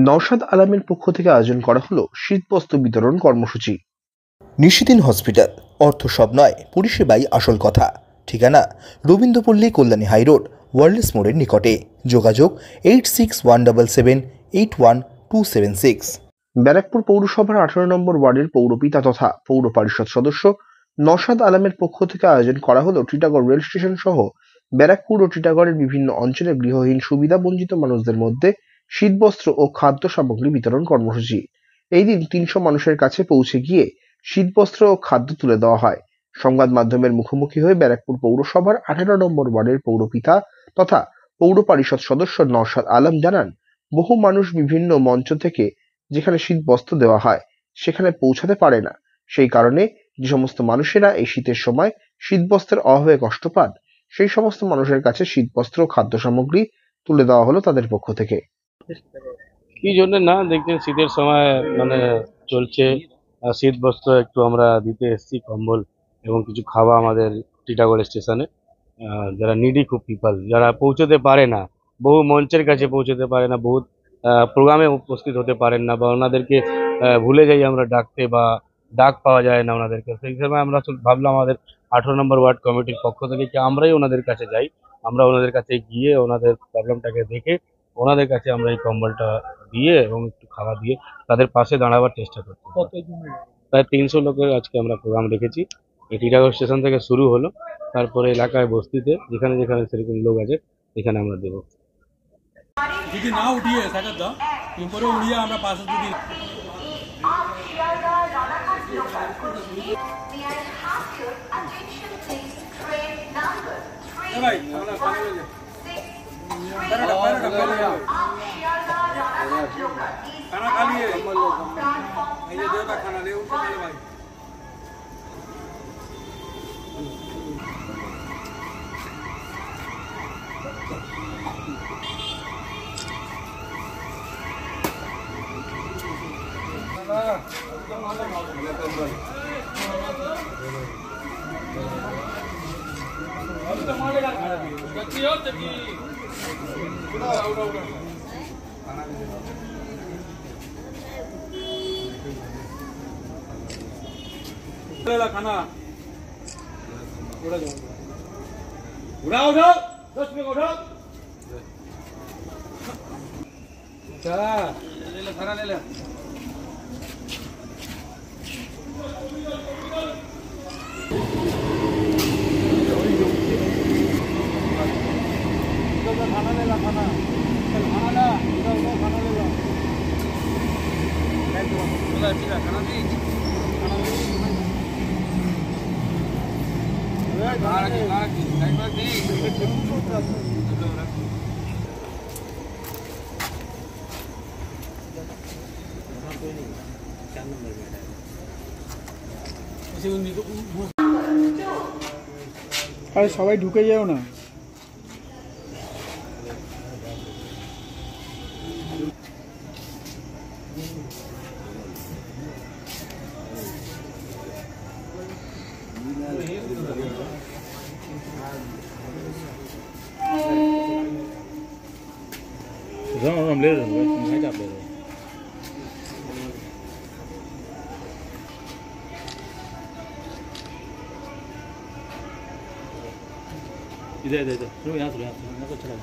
নওশাদ আলমের পক্ষ থেকে আয়োজন করা হলো শীতবস্ত্র বিতরণ কর্মসূচি। নিশিদিন হসপিটাল, অর্থ সব নয়, পরিষেবাই আসল কথা। ঠিকানা রবীন্দ্রপল্লী, কল্যাণী হাইরোড, ওয়ার্ল্ডস মোড়ের নিকটে। যোগাযোগ 8617781276। ব্যারাকপুর পৌরসভার 18 নম্বর ওয়ার্ডের পৌরপিতা তথা পৌর পরিষদ সদস্য নওশাদ আলমের পক্ষ থেকে আয়োজন করা হলো টিটাগড় রেল স্টেশন সহ ব্যারাকপুর ও টিটাগড়ের বিভিন্ন অঞ্চলে গৃহহীন সুবিধা বঞ্চিত মানুষদের মধ্যে শীতবস্ত্র ও খাদ্য সামগ্রী বিতরণ কর্মসূচি। এই দিন 300 মানুষের কাছে পৌঁছে গিয়ে শীতবস্ত্র ও খাদ্য তুলে দেওয়া হয়। সংবাদ মাধ্যমের মুখোমুখি হয়ে ব্যারাকপুর পৌরসভার 18 নম্বর ওয়ার্ডের পৌরপিতা তথা পৌর পরিষদ সদস্য নওশাদ আলম জানান, বহু মানুষ বিভিন্ন মঞ্চ থেকে যেখানে শীতবস্ত্র দেওয়া হয় সেখানে পৌঁছাতে পারে না। সেই কারণে যে সমস্ত মানুষেরা এই শীতের সময় শীতবস্ত্রের অভাবে কষ্ট পান, সেই সমস্ত মানুষের কাছে শীতবস্ত্র ও খাদ্য সামগ্রী তুলে দেওয়া হলো তাদের পক্ষ থেকে। কি জন্য না দেখছেন শীতের সময় চলছে, শীত বস্ত্র একটু আমরা দিতে এসেছি, কম্বল এবং কিছু খাওয়া আমাদের টিটাগড় স্টেশনে যারা নিডি খুব পিপল যারা পৌঁছতে পারে না, বহু মঞ্চের কাছে পৌঁছতে পারে না, বহু প্রোগ্রামে উপস্থিত হতে পারেন না, বা ওনাদেরকে ভুলে যাই আমরা ডাকতে, বা ডাক পাওয়া যায় না ওনাদেরকে। সেই সময় আমরা ভাবলাম আমাদের 18 নম্বর ওয়ার্ড কমিটির পক্ষ থেকে কি আমরাই ওনাদের কাছে যাই, আমরা ওনাদের কাছে গিয়ে ওনাদের প্রবলেমটাকে দেখে ওনাদের কাছে আমরা এই কম্বলটা দিয়ে এবং একটু খাওয়া দিয়ে তাদের পাশে দাঁড়াবার চেষ্টা করছি। প্রায় 300 লোকের আজকে আমরা প্রোগ্রাম রেখেছি। এই টিটাগড় স্টেশন থেকে শুরু হলো, তারপরে এলাকায় বস্তিতে যেখানে যেখানে সেরকম লোক আছে সেখানে আমরা দেবো। যদি না উঠিয়ে সাকাত দাও উপরে উড়িয়ে আমরা পাশে যদি ভাই আমরা खाना खा लिए ये देव का खाना ले उठो मेरे भाई। खाना उड़ा उठाओ 10 मिनट उठाओ चला ले ले खाना ले ले खाना ले ला खाना खाना ला खाना ले ला खाना दी अरे सबाई ढुके जाओ ना। हम ले रहे हैं आप ले रहे हैं इधर इधर इधर यहाँ से तो चला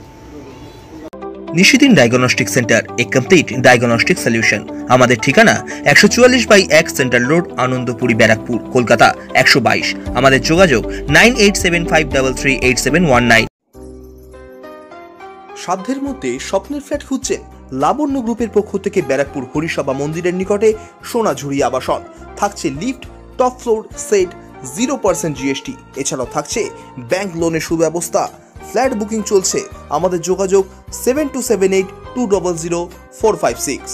নিশিদিন ডায়াগনস্টিক সেন্টার, এ কমপ্লিট ডায়াগনস্টিক সলিউশন। আমাদের ঠিকানা 144/1 সেন্ট্রাল রোড, আনন্দপুরি, ব্যারাকপুর, কলকাতা 122। আমাদের যোগাযোগ 9875338719। সাধ্যের মধ্যে স্বপ্নের ফ্ল্যাট খুঁজছেন? লাবণ্য গ্রুপের পক্ষ থেকে ব্যারাকপুর হরিসভা মন্দিরের নিকটে সোনাঝুরি আবাসন। থাকছে lift, top floor, set, 0% GST। এছাড়াও থাকছে ব্যাংক লোনের সুব্যবস্থা। ফ্ল্যাট বুকিং চলছে। আমাদের যোগাযোগ 7278200456।